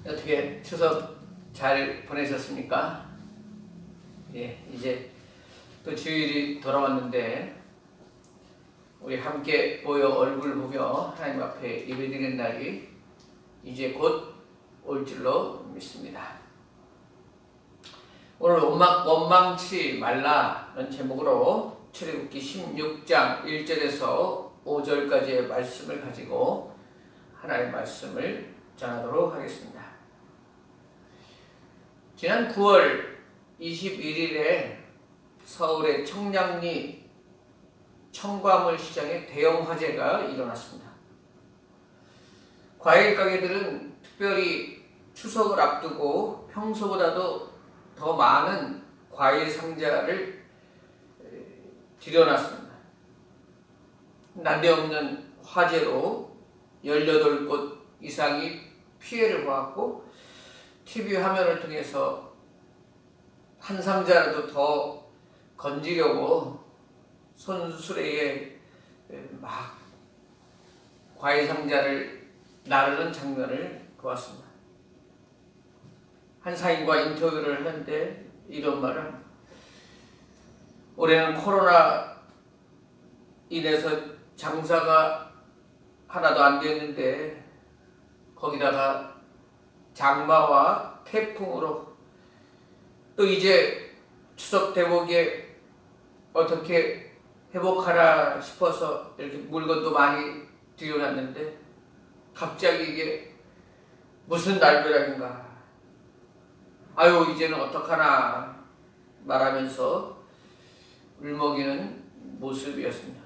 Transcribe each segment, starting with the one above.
어떻게 추석 잘 보내셨습니까? 예, 이제 또 주일이 돌아왔는데 우리 함께 모여 얼굴 보며 하나님 앞에 예배드리는 날이 이제 곧 올 줄로 믿습니다. 오늘 원망치 말라는 제목으로 출애굽기 16장 1절에서 5절까지의 말씀을 가지고 하나님의 말씀을 전하도록 하겠습니다. 지난 9월 21일에 서울의 청량리 청과물 시장에 대형 화재가 일어났습니다. 과일 가게들은 특별히 추석을 앞두고 평소보다도 더 많은 과일 상자를 들여놨습니다. 난데없는 화재로 18곳 이상이 피해를 보았고 TV 화면을 통해서 한 상자라도 더 건지려고 손수레에 막 과일 상자를 나르는 장면을 보았습니다. 한 사인과 인터뷰를 하는데 이런 말을 합니다. 올해는 코로나 인해서 장사가 하나도 안 됐는데 거기다가 장마와 태풍으로 또 이제 추석 대목에 어떻게 회복하나 싶어서 이렇게 물건도 많이 들여놨는데 갑자기 이게 무슨 날벼락인가, 아유 이제는 어떡하나 말하면서 울먹이는 모습이었습니다.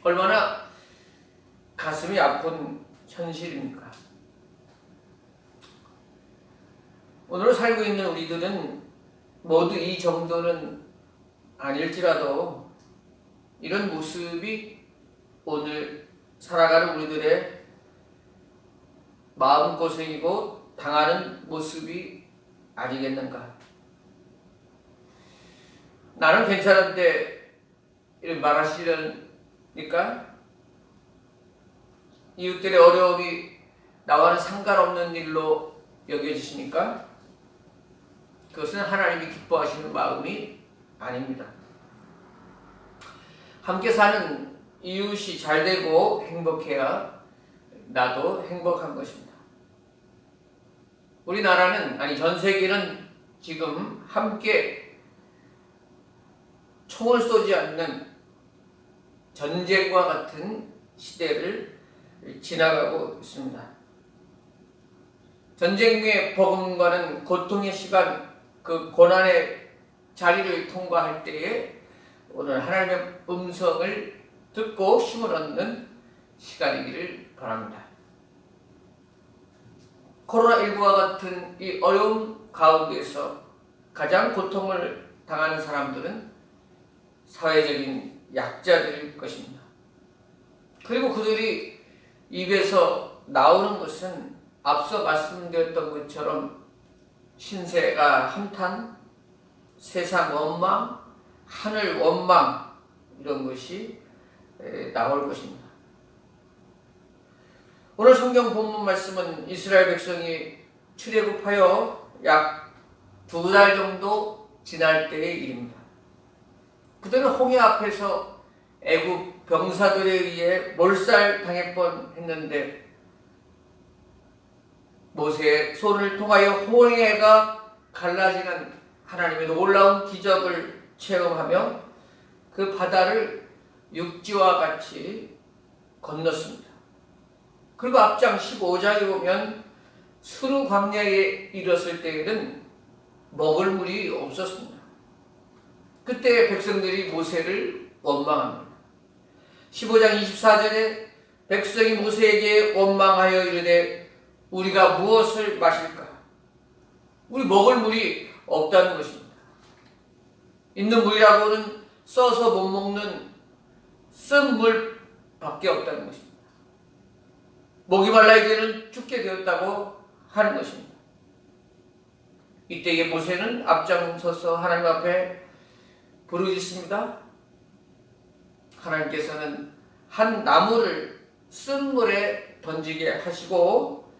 얼마나 가슴이 아픈 현실입니까? 오늘 살고 있는 우리들은 모두 이 정도는 아닐지라도 이런 모습이 오늘 살아가는 우리들의 마음고생이고 당하는 모습이 아니겠는가. 나는 괜찮은데 이렇게 말하시려니까? 이웃들의 어려움이 나와는 상관없는 일로 여겨지십니까? 그것은 하나님이 기뻐하시는 마음이 아닙니다. 함께 사는 이웃이 잘되고 행복해야 나도 행복한 것입니다. 우리나라는, 아니 전 세계는 지금 함께 총을 쏘지 않는 전쟁과 같은 시대를 지나가고 있습니다. 전쟁 후의 복음과는 고통의 시간, 그 고난의 자리를 통과할 때에 오늘 하나님의 음성을 듣고 힘을 얻는 시간이기를 바랍니다. 코로나19와 같은 이 어려움 가운데서 가장 고통을 당하는 사람들은 사회적인 약자들일 것입니다. 그리고 그들이 입에서 나오는 것은 앞서 말씀드렸던 것처럼 신세가 한탄, 세상 원망, 하늘 원망, 이런 것이 나올 것입니다. 오늘 성경 본문 말씀은 이스라엘 백성이 출애굽하여 약 2달 정도 지날 때의 일입니다. 그들은 홍해 앞에서 애굽 병사들에 의해 몰살당할 뻔했는데 모세의 손을 통하여 홍해가 갈라지는 하나님의 놀라운 기적을 체험하며 그 바다를 육지와 같이 건넜습니다. 그리고 앞장 15장에 보면 수르 광야에 이르렀을 때에는 먹을 물이 없었습니다. 그때 백성들이 모세를 원망합니다. 15장 24절에 백성이 모세에게 원망하여 이르되 우리가 무엇을 마실까? 우리 먹을 물이 없다는 것입니다. 있는 물이라고는 써서 못 먹는 쓴 물밖에 없다는 것입니다. 목이 말라 이제는 죽게 되었다고 하는 것입니다. 이때에 모세는 앞장서서 하나님 앞에 부르짖습니다. 하나님께서는 한 나무를 쓴 물에 던지게 하시고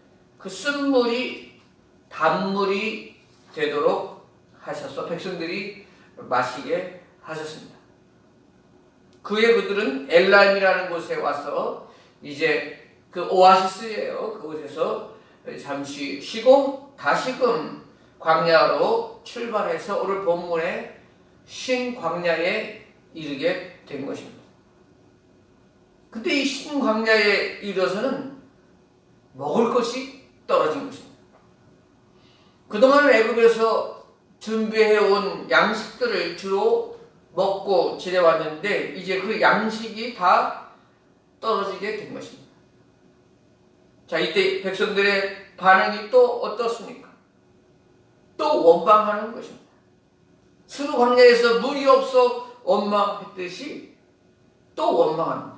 그 쓴물이 단물이 되도록 하셔서 백성들이 마시게 하셨습니다. 그에 그들은 엘람이라는 곳에 와서 이제 그 오아시스예요. 그곳에서 잠시 쉬고 다시금 광야로 출발해서 오늘 본문에 신광야에 이르게 된 것입니다. 근데 이 신광야에 이르러서는 먹을 것이 떨어진 것입니다. 그동안 애굽에서 준비해온 양식들을 주로 먹고 지내왔는데 이제 그 양식이 다 떨어지게 된 것입니다. 자, 이때 백성들의 반응이 또 어떻습니까? 또 원망하는 것입니다. 스루 광야에서 물이 없어 원망했듯이 또 원망합니다.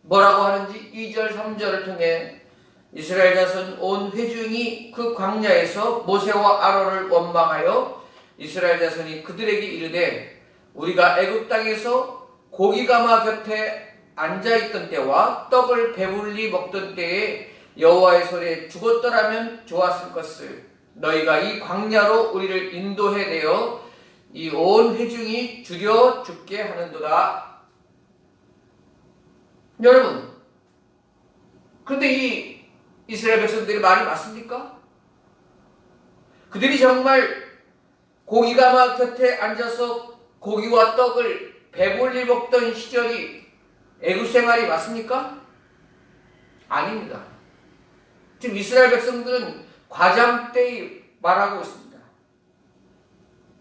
뭐라고 하는지 2절 3절을 통해 이스라엘 자손 온 회중이 그 광야에서 모세와 아론을 원망하여 이스라엘 자손이 그들에게 이르되 우리가 애굽 땅에서 고기가마 곁에 앉아있던 때와 떡을 배불리 먹던 때에 여호와의 손에 죽었더라면 좋았을 것을 너희가 이 광야로 우리를 인도해 내어 이 온 회중이 죽여 죽게 하는도다. 여러분, 그런데 이 이스라엘 백성들의 말이 맞습니까? 그들이 정말 고기가마 곁에 앉아서 고기와 떡을 배불리 먹던 시절이 애굽 생활이 맞습니까? 아닙니다. 지금 이스라엘 백성들은 과장 때에 말하고 있습니다.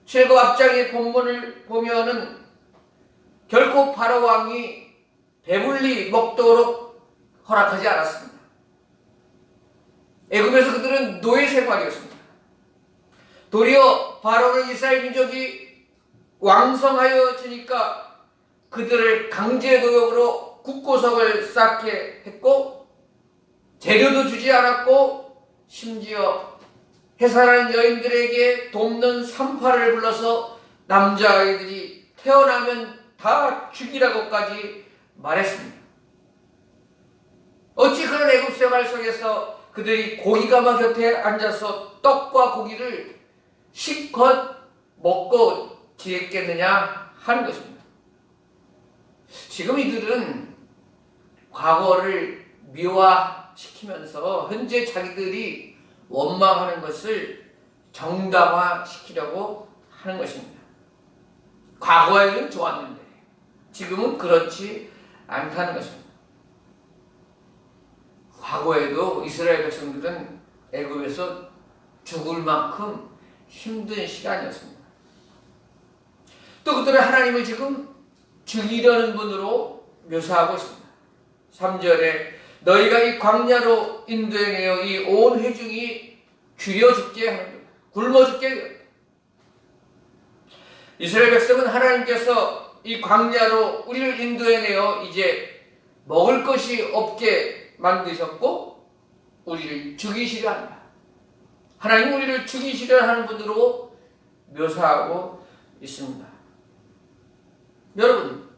출애굽 앞장의 본문을 보면은 결코 바로 왕이 배불리 먹도록 허락하지 않았습니다. 애굽에서 그들은 노예 생활이었습니다. 도리어 바로는 이스라엘 민족이 왕성하여지니까 그들을 강제 노역으로 국고석을 쌓게 했고 재료도 주지 않았고 심지어 해산하는 여인들에게 돕는 산파를 불러서 남자아이들이 태어나면 다 죽이라고까지 말했습니다. 어찌 그런 애굽 생활 속에서 그들이 고기가마 곁에 앉아서 떡과 고기를 실컷 먹고 지냈겠느냐 하는 것입니다. 지금 이들은 과거를 미화시키면서 현재 자기들이 원망하는 것을 정당화시키려고 하는 것입니다. 과거에는 좋았는데 지금은 그렇지 않다는 것입니다. 과거에도 이스라엘 백성들은 애굽에서 죽을 만큼 힘든 시간이었습니다. 또 그들은 하나님을 지금 죽이려는 분으로 묘사하고 있습니다. 3절에 너희가 이 광야로 인도해내어 이 온 회중이 줄여 죽게 하는 것, 굶어 죽게 하는 것. 이스라엘 백성은 하나님께서 이 광야로 우리를 인도해내어 이제 먹을 것이 없게 만드셨고 우리를 죽이시려 한다. 하나님은 우리를 죽이시려 하는 분으로 묘사하고 있습니다. 여러분,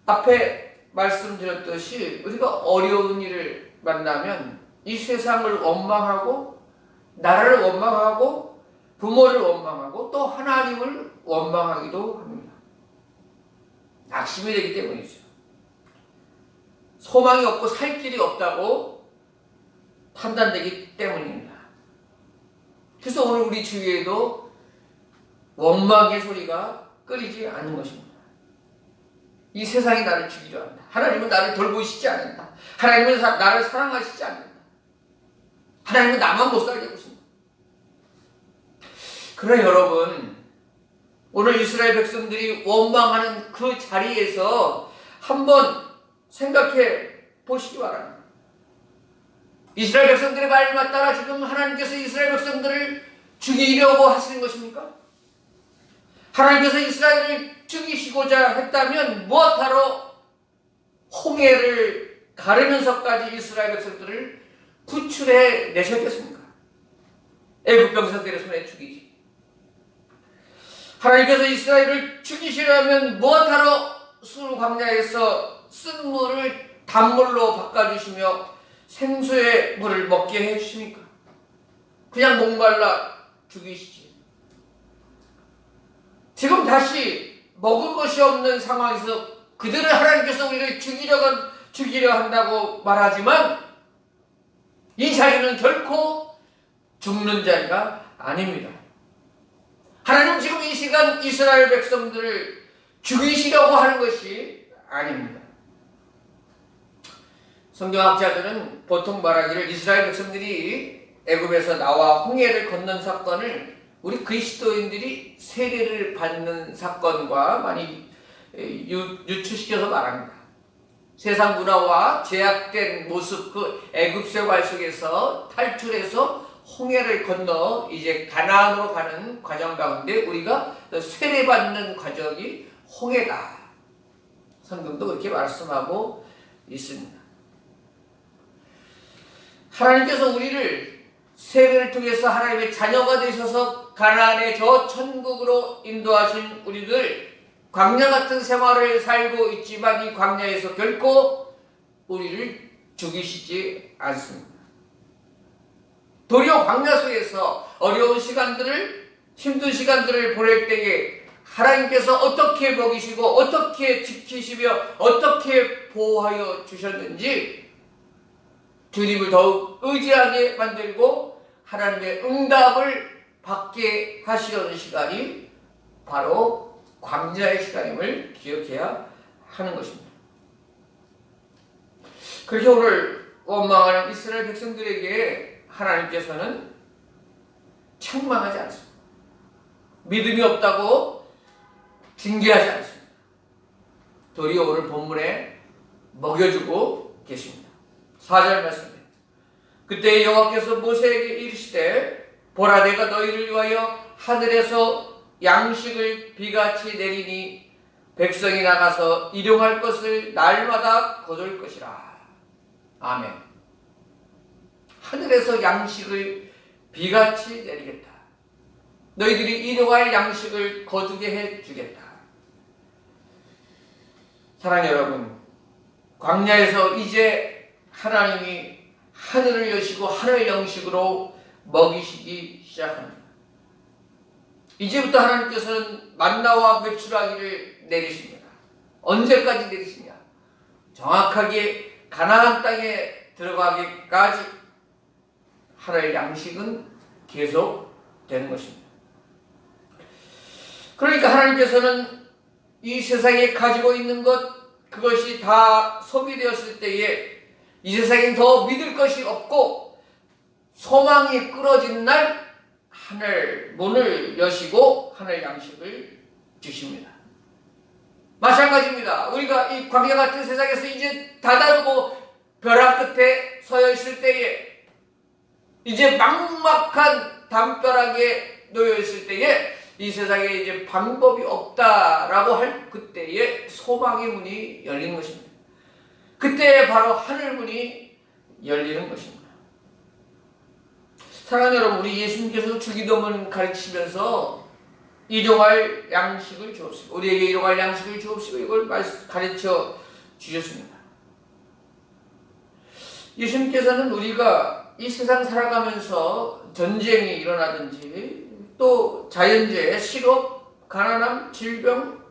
앞에 말씀드렸듯이 우리가 어려운 일을 만나면 이 세상을 원망하고 나라를 원망하고 부모를 원망하고 또 하나님을 원망하기도 합니다. 낙심이 되기 때문이죠. 소망이 없고 살 길이 없다고 판단되기 때문입니다. 그래서 오늘 우리 주위에도 원망의 소리가 끊이지 않는 것입니다. 이 세상이 나를 죽이려 한다. 하나님은 나를 돌보시지 않는다. 하나님은 나를 사랑하시지 않는다. 하나님은 나만 못 살게 하십니다. 그러나 여러분, 오늘 이스라엘 백성들이 원망하는 그 자리에서 한번 생각해 보시기 바랍니다. 이스라엘 백성들의 말만 따라 지금 하나님께서 이스라엘 백성들을 죽이려고 하시는 것입니까? 하나님께서 이스라엘을 죽이시고자 했다면 무엇하러 홍해를 가르면서까지 이스라엘 백성들을 구출해 내셨겠습니까? 애굽 병사들의 손에 죽이지. 하나님께서 이스라엘을 죽이시려면 무엇하러 수르 광야에서 쓴 물을 단물로 바꿔주시며 생수의 물을 먹게 해주십니까? 그냥 목말라 죽이시지. 지금 다시 먹을 것이 없는 상황에서 그들은 하나님께서 우리를 죽이려 한다고 말하지만 이 자리는 결코 죽는 자리가 아닙니다. 하나님 지금 이 시간 이스라엘 백성들을 죽이시려고 하는 것이 아닙니다. 성경학자들은 보통 말하기를 이스라엘 백성들이 애굽에서 나와 홍해를 건넌 사건을 우리 그리스도인들이 세례를 받는 사건과 많이 유추시켜서 말합니다. 세상 문화와 제약된 모습, 그 애굽 생활 속에서 탈출해서 홍해를 건너 이제 가나안으로 가는 과정 가운데 우리가 세례받는 과정이 홍해다. 성경도 그렇게 말씀하고 있습니다. 하나님께서 우리를 세례를 통해서 하나님의 자녀가 되셔서 가나안의 저 천국으로 인도하신 우리들, 광야 같은 생활을 살고 있지만 이 광야에서 결코 우리를 죽이시지 않습니다. 도리어 광야 속에서 어려운 시간들을, 힘든 시간들을 보낼 때에 하나님께서 어떻게 먹이시고 어떻게 지키시며 어떻게 보호하여 주셨는지 주님을 더욱 의지하게 만들고 하나님의 응답을 받게 하시려는 시간이 바로 광야의 시간임을 기억해야 하는 것입니다. 그렇게 오늘 원망하는 이스라엘 백성들에게 하나님께서는 책망하지 않습니다. 믿음이 없다고 징계하지 않습니다. 도리어 오늘 본문에 먹여주고 계십니다. 4절 말씀입니다. 그때 여호와께서 모세에게 이르시되 보라 내가 너희를 위하여 하늘에서 양식을 비같이 내리니 백성이 나가서 일용할 것을 날마다 거둘 것이라. 아멘. 하늘에서 양식을 비같이 내리겠다. 너희들이 일용할 양식을 거두게 해주겠다. 사랑하는 여러분, 광야에서 이제 하나님이 하늘을 여시고 하늘 양식으로 먹이시기 시작합니다. 이제부터 하나님께서는 만나와 메추라기를 내리십니다. 언제까지 내리시냐? 정확하게 가나안 땅에 들어가기까지 하나의 양식은 계속 되는 것입니다. 그러니까 하나님께서는 이 세상에 가지고 있는 것, 그것이 다 소비되었을 때에 이 세상엔 더 믿을 것이 없고 소망이 끊어진 날 하늘 문을 여시고 하늘 양식을 주십니다. 마찬가지입니다. 우리가 이 광야 같은 세상에서 이제 다다르고 벼락 끝에 서여 있을 때에 이제 막막한 담벼락에 놓여 있을 때에 이 세상에 이제 방법이 없다라고 할 그때에 소망의 문이 열리는 것입니다. 그때 바로 하늘 문이 열리는 것입니다. 사랑하는 여러분, 우리 예수님께서 주기도문 가르치면서 일용할 양식을 주옵시고 우리에게 일용할 양식을 주옵시고 이걸 가르쳐 주셨습니다. 예수님께서는 우리가 이 세상 살아가면서 전쟁이 일어나든지 또 자연재해, 실업, 가난함, 질병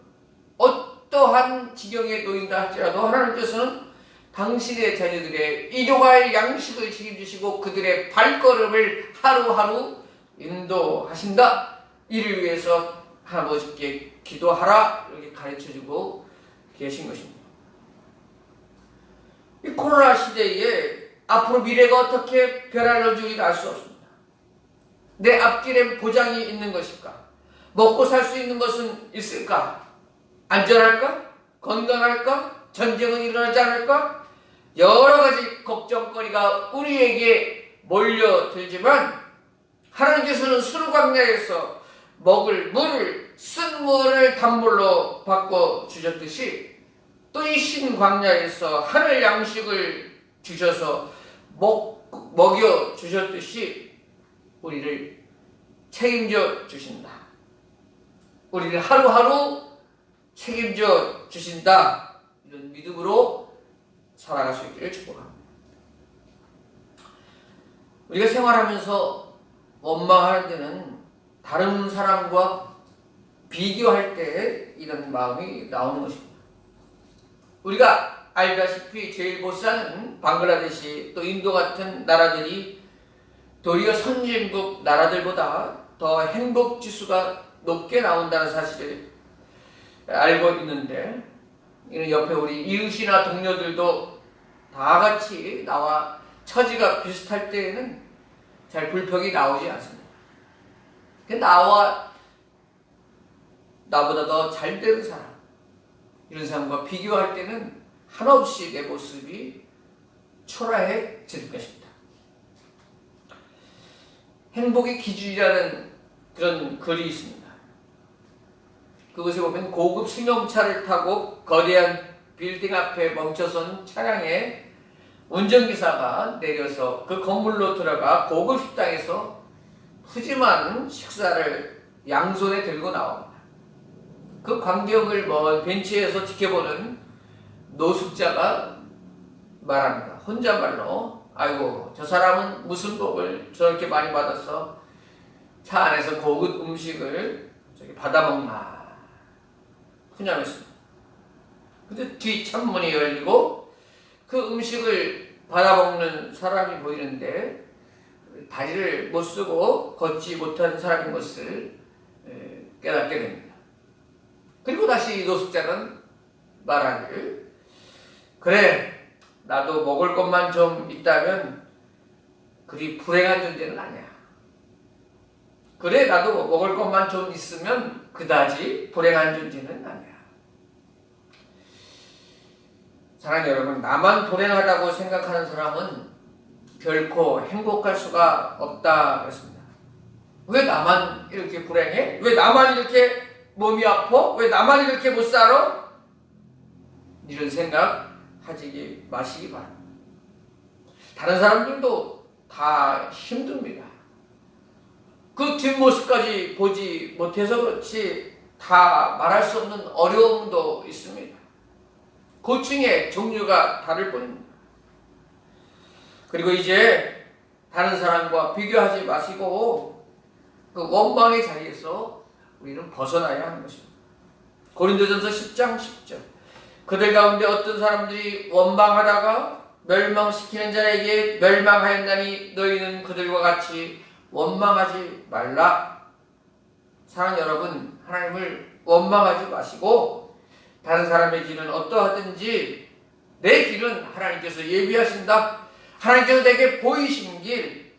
어떠한 지경에 놓인다 할지라도 하나님께서는 당신의 자녀들의 일용할 양식을 책임지시고 그들의 발걸음을 하루하루 인도하신다. 이를 위해서 아버지께 기도하라 이렇게 가르쳐주고 계신 것입니다. 이 코로나 시대에 앞으로 미래가 어떻게 변화를 줄지 알 수 없습니다. 내 앞길에 보장이 있는 것일까? 먹고 살 수 있는 것은 있을까? 안전할까? 건강할까? 전쟁은 일어나지 않을까? 여러 가지 걱정거리가 우리에게 몰려들지만 하나님께서는 수르광야에서 먹을 물을 쓴 물을 단물로 바꿔주셨듯이 또 이 신광야에서 하늘 양식을 주셔서 먹여주셨듯이 우리를 책임져 주신다. 우리를 하루하루 책임져 주신다. 이런 믿음으로 살아갈 수 있기를 축복합니다. 우리가 생활하면서 원망할 때는 다른 사람과 비교할 때 이런 마음이 나오는 것입니다. 우리가 알다시피 제일 못 사는 방글라데시 또 인도 같은 나라들이 도리어 선진국 나라들보다 더 행복 지수가 높게 나온다는 사실을 알고 있는데, 이는 옆에 우리 이웃이나 동료들도 다 같이 나와 처지가 비슷할 때에는 잘 불평이 나오지 않습니다. 나보다 더 잘 되는 사람, 이런 사람과 비교할 때는 한없이 내 모습이 초라해질 것입니다. 행복의 기준이라는 그런 글이 있습니다. 그것에 보면 고급 승용차를 타고 거대한 빌딩 앞에 멈춰선 차량에 운전기사가 내려서 그 건물로 들어가 고급 식당에서 푸짐한 식사를 양손에 들고 나옵니다. 그 광경을 먼 벤치에서 지켜보는 노숙자가 말합니다. 혼잣말로, 아이고 저 사람은 무슨 복을 저렇게 많이 받아서 차 안에서 고급 음식을 받아먹나 훈련했습니다. 근데 뒤 창문이 열리고 그 음식을 받아먹는 사람이 보이는데 다리를 못 쓰고 걷지 못하는 사람인 것을 깨닫게 됩니다. 그리고 다시 이 노숙자는 말하기를, 그래 나도 먹을 것만 좀 있다면 그리 불행한 존재는 아니야. 그래 나도 먹을 것만 좀 있으면 그다지 불행한 존재는 아니야. 사랑하는 여러분, 나만 불행하다고 생각하는 사람은 결코 행복할 수가 없다 그랬습니다. 왜 나만 이렇게 불행해? 왜 나만 이렇게 몸이 아파? 왜 나만 이렇게 못 살아? 이런 생각 하지 마시기 바랍니다. 다른 사람들도 다 힘듭니다. 그 뒷모습까지 보지 못해서 그렇지 다 말할 수 없는 어려움도 있습니다. 고충의 종류가 다를 뿐입니다. 그리고 이제 다른 사람과 비교하지 마시고 그 원망의 자리에서 우리는 벗어나야 하는 것입니다. 고린도전서 10장 10절, 그들 가운데 어떤 사람들이 원망하다가 멸망시키는 자에게 멸망하였나니 너희는 그들과 같이 원망하지 말라. 사랑하는 여러분, 하나님을 원망하지 마시고 다른 사람의 길은 어떠하든지 내 길은 하나님께서 예비하신다. 하나님께서 내게 보이신 길,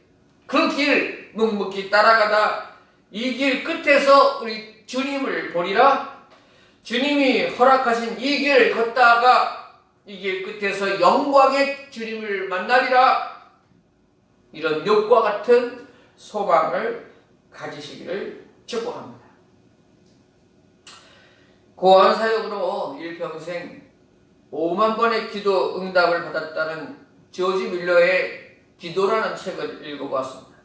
그 길 묵묵히 따라가다 이 길 끝에서 우리 주님을 보리라. 주님이 허락하신 이 길 걷다가 이 길 끝에서 영광의 주님을 만나리라. 이런 욕과 같은 소망을 가지시기를 축복합니다. 고아원 사역으로 일평생 5만 번의 기도 응답을 받았다는 조지 밀러의 기도라는 책을 읽어보았습니다.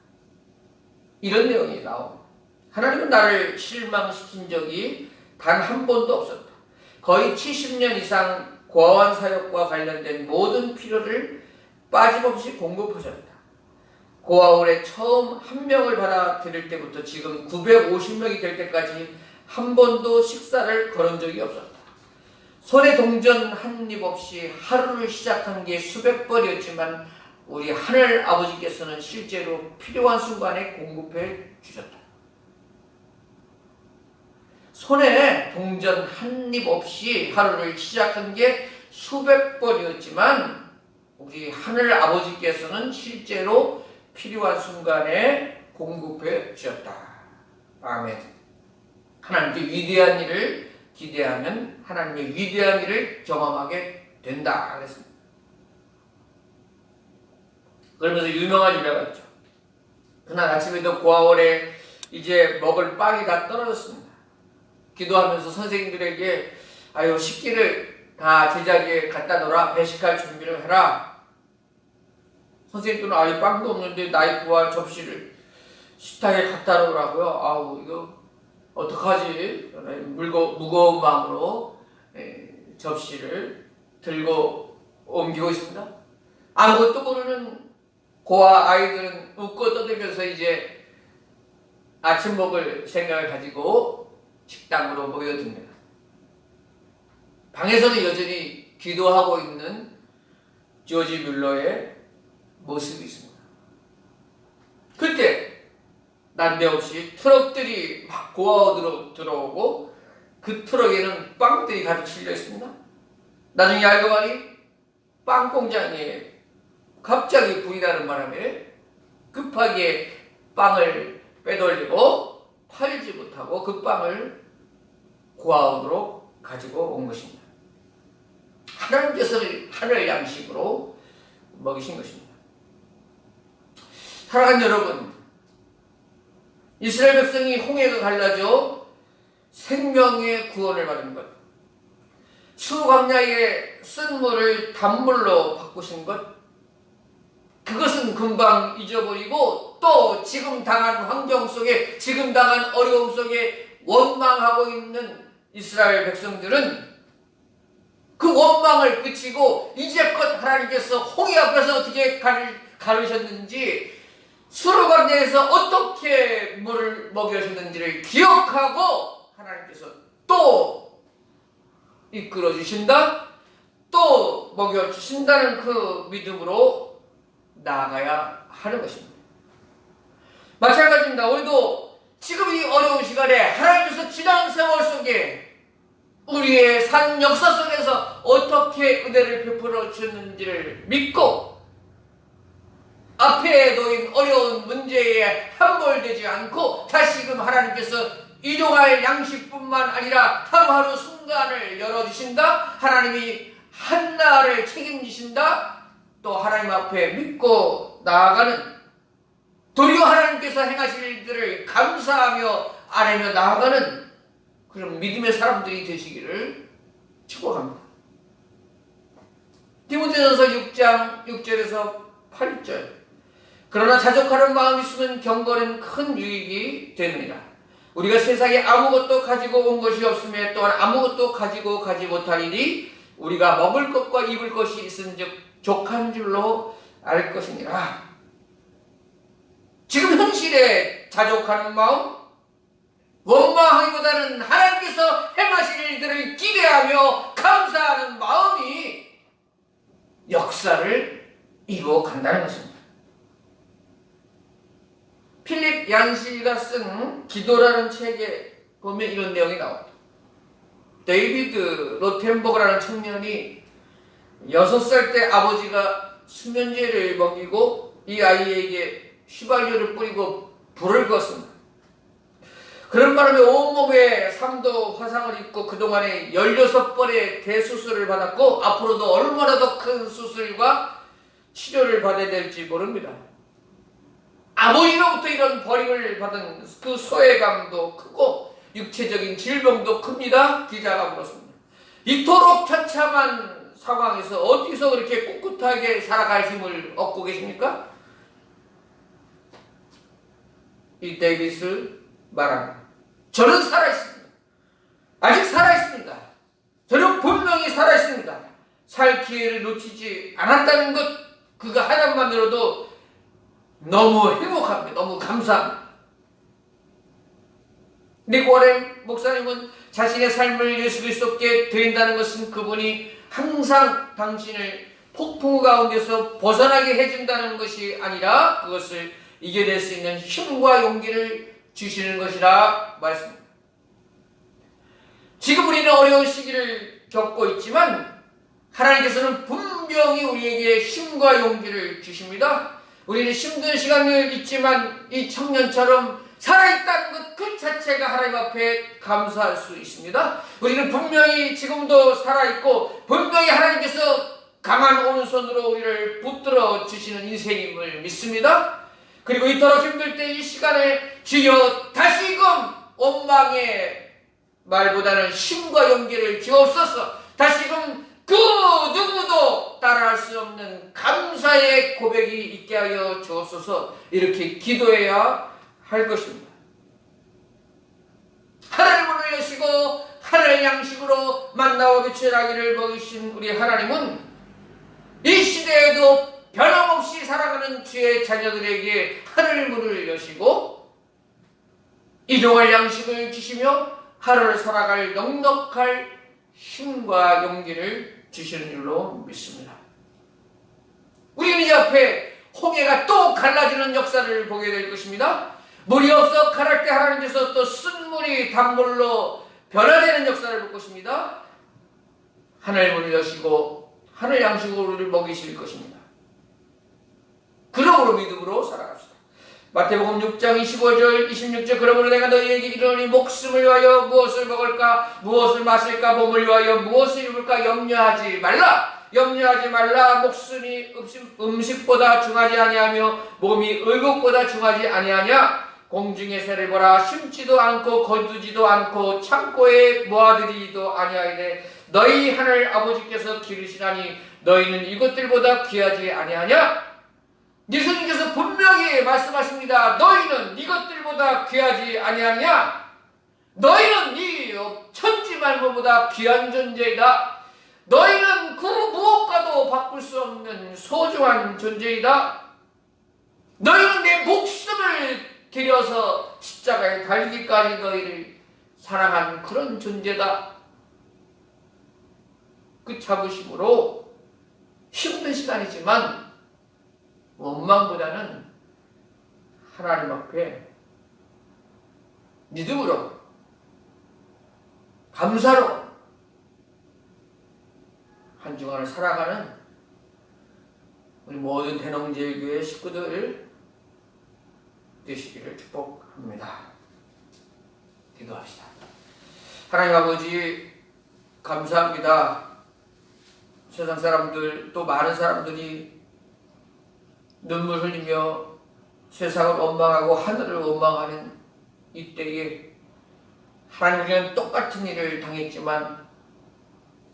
이런 내용이 나옵니다. 하나님은 나를 실망시킨 적이 단 한 번도 없었다. 거의 70년 이상 고아원 사역과 관련된 모든 필요를 빠짐없이 공급하셨다. 고아원에 처음 한 명을 받아들일 때부터 지금 950명이 될 때까지 한 번도 식사를 거른 적이 없었다. 손에 동전 한 입 없이 하루를 시작한 게 수백 번이었지만 우리 하늘 아버지께서는 실제로 필요한 순간에 공급해 주셨다. 손에 동전 한 입 없이 하루를 시작한 게 수백 번이었지만 우리 하늘 아버지께서는 실제로 필요한 순간에 공급해 주셨다. 아멘. 하나님께 위대한 일을 기대하면 하나님의 위대한 일을 경험하게 된다 그랬습니다. 그러면서 유명한 일화가 있죠. 그날 아침에도 고아원에 이제 먹을 빵이 다 떨어졌습니다. 기도하면서 선생님들에게 아유 식기를 다 제자리에 갖다 놓으라, 배식할 준비를 해라. 선생님들은 아유 빵도 없는데 나이프와 접시를 식탁에 갖다 놓으라고요. 아우 이거 어떡하지? 무거운 마음으로 접시를 들고 옮기고 있습니다. 아무것도 모르는 고아 아이들은 웃고 떠들면서 이제 아침 먹을 생각을 가지고 식당으로 모여듭니다. 방에서는 여전히 기도하고 있는 조지 뮬러의 모습이 있습니다. 그때 난데없이 트럭들이 막 고아원으로 들어오고 그 트럭에는 빵들이 가득 실려 있습니다. 나중에 알고 보니 빵 공장에 갑자기 불이 나는 바람에 급하게 빵을 빼돌리고 팔지 못하고 그 빵을 고아원으로 가지고 온 것입니다. 하나님께서 하늘 양식으로 먹이신 것입니다. 사랑하는 여러분, 이스라엘 백성이 홍해가 갈라져 생명의 구원을 받은 것, 수광야의 쓴 물을 단물로 바꾸신 것, 그것은 금방 잊어버리고 또 지금 당한 환경 속에, 지금 당한 어려움 속에 원망하고 있는 이스라엘 백성들은 그 원망을 그치고 이제껏 하나님께서 홍해 앞에서 어떻게 가르셨는지, 수르광야에서 어떻게 물을 먹여주셨는지를 기억하고 하나님께서 또 이끌어 주신다, 또 먹여 주신다는 그 믿음으로 나아가야 하는 것입니다. 마찬가지입니다. 우리도 지금 이 어려운 시간에 하나님께서 지난 세월 속에 우리의 산 역사 속에서 어떻게 은혜를 베풀어 주셨는지를 믿고 앞에 놓인 어려운 문제에 함몰되지 않고 다시금 하나님께서 일용할 양식뿐만 아니라 하루하루 순간을 열어주신다, 하나님이 한나를 책임지신다, 또 하나님 앞에 믿고 나아가는, 도리어 하나님께서 행하실 일들을 감사하며 아뢰며 나아가는 그런 믿음의 사람들이 되시기를 축복합니다. 디모데전서 6장 6절에서 8절, 그러나 자족하는 마음이 있으면 경건은 큰 유익이 되느니라. 우리가 세상에 아무것도 가지고 온 것이 없으며 또한 아무것도 가지고 가지 못하리니 우리가 먹을 것과 입을 것이 있은즉 족한 줄로 알 것이니라. 지금 현실에 자족하는 마음, 원망하기보다는 하나님께서 행하실 일들을 기대하며 감사하는 마음이 역사를 이루어 간다는 것입니다. 필립 얀시가 쓴 기도라는 책에 보면 이런 내용이 나옵니다. 데이비드 로텐버그라는 청년이 6살 때 아버지가 수면제를 먹이고 이 아이에게 휘발유를 뿌리고 불을 껐습니다. 그런 바람에 온몸에 3도 화상을 입고 그동안에 16번의 대수술을 받았고 앞으로도 얼마나 더 큰 수술과 치료를 받아야 될지 모릅니다. 아버지로부터 이런 버림을 받은 그 소외감도 크고 육체적인 질병도 큽니다. 기자가 물었습니다. 이토록 처참한 상황에서 어디서 그렇게 꿋꿋하게 살아갈 힘을 얻고 계십니까? 이 데이비스 말합니다. 저는 살아있습니다. 아직 살아있습니다. 저는 분명히 살아있습니다. 살 기회를 놓치지 않았다는 것, 그거 하나만으로도 너무 행복합니다. 너무 감사합니다. 닉 워렌 목사님은 자신의 삶을 예수 그리스도께 드린다는 것은 그분이 항상 당신을 폭풍 가운데서 벗어나게 해준다는 것이 아니라 그것을 이겨낼 수 있는 힘과 용기를 주시는 것이라 말씀합니다. 지금 우리는 어려운 시기를 겪고 있지만 하나님께서는 분명히 우리에게 힘과 용기를 주십니다. 우리는 힘든 시간을 있지만 이 청년처럼 살아있다는 것 그 자체가 하나님 앞에 감사할 수 있습니다. 우리는 분명히 지금도 살아있고 분명히 하나님께서 강한 오른손으로 우리를 붙들어 주시는 인생임을 믿습니다. 그리고 이토록 힘들 때 이 시간에 주여 다시금 원망의 말보다는 힘과 용기를 주옵소서, 다시금 그 누구도 따라할 수 없는 감사의 고백이 있게 하여 주옵소서, 이렇게 기도해야 할 것입니다. 하늘 문을 여시고 하늘 양식으로 만나와 빛의 나귀를 먹이신 우리 하나님은 이 시대에도 변함없이 살아가는 주의 자녀들에게 하늘 문을 여시고 일용할 양식을 주시며 하루를 살아갈 넉넉할 힘과 용기를 주시는 줄로 믿습니다. 우리는 이 앞에 홍해가 또 갈라지는 역사를 보게 될 것입니다. 물이 없어 갈할 때 하나님께서 또 쓴물이 단물로 변화되는 역사를 볼 것입니다. 하늘 문을 여시고 하늘 양식으로 우리를 먹이실 것입니다. 그러므로 믿음으로 살아갑시다. 마태복음 6장 25절 26절 그러므로 내가 너희에게 이르노니 목숨을 위하여 무엇을 먹을까 무엇을 마실까 몸을 위하여 무엇을 입을까 염려하지 말라. 목숨이 음식보다 중하지 아니하며 몸이 의복보다 중하지 아니하냐. 공중의 새를 보라. 심지도 않고 거두지도 않고 창고에 모아들이지도 아니하이되 너희 하늘 아버지께서 기르시나니 너희는 이것들보다 귀하지 아니하냐. 예수님께서 분명히 말씀하십니다. 너희는 이것들보다 귀하지 아니하냐. 너희는 이 천지만물보다 귀한 존재이다. 너희는 그 무엇과도 바꿀 수 없는 소중한 존재이다. 너희는 내 목숨을 들여서 십자가에 달기까지 너희를 사랑한 그런 존재다. 그 자부심으로 힘든 시간이지만 원망보다는 하나님 앞에 믿음으로 감사로 한 주간을 살아가는 우리 모든 대농제일교회 식구들 되시기를 축복합니다. 기도합시다. 하나님 아버지 감사합니다. 세상 사람들 또 많은 사람들이 눈물 흘리며 세상을 원망하고 하늘을 원망하는 이때에 하나님 우리는 똑같은 일을 당했지만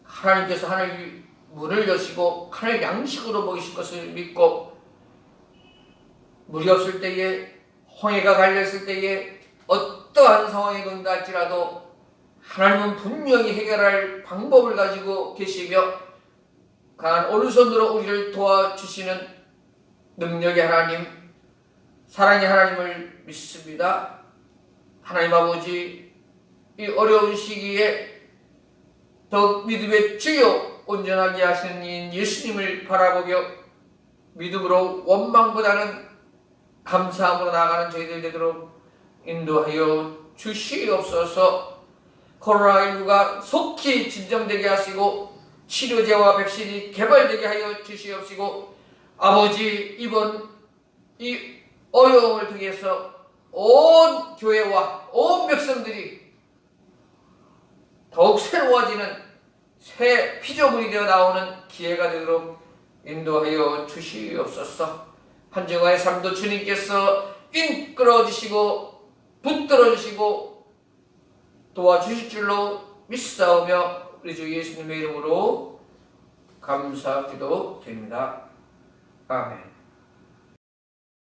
하나님께서 하늘 문을 여시고 하늘 양식으로 먹이실 것을 믿고 물이 없을 때에 홍해가 갈렸을 때에 어떠한 상황이 된다 할지라도 하나님은 분명히 해결할 방법을 가지고 계시며 강한 오른손으로 우리를 도와주시는 능력의 하나님, 사랑의 하나님을 믿습니다. 하나님 아버지, 이 어려운 시기에 더욱 믿음의 주요 온전하게 하시는 이인 예수님을 바라보며 믿음으로 원망보다는 감사함으로 나아가는 저희들 되도록 인도하여 주시옵소서. 코로나19가 속히 진정되게 하시고 치료제와 백신이 개발되게 하여 주시옵시고 아버지 이번 이 어려움을 통해서 온 교회와 온 백성들이 더욱 새로워지는 새 피조물이 되어 나오는 기회가 되도록 인도하여 주시옵소서. 한 주간의 삶도 주님께서 이끌어 주시고 붙들어 주시고 도와주실 줄로 믿사오며 우리 주 예수님의 이름으로 감사기도 드립니다. 아멘.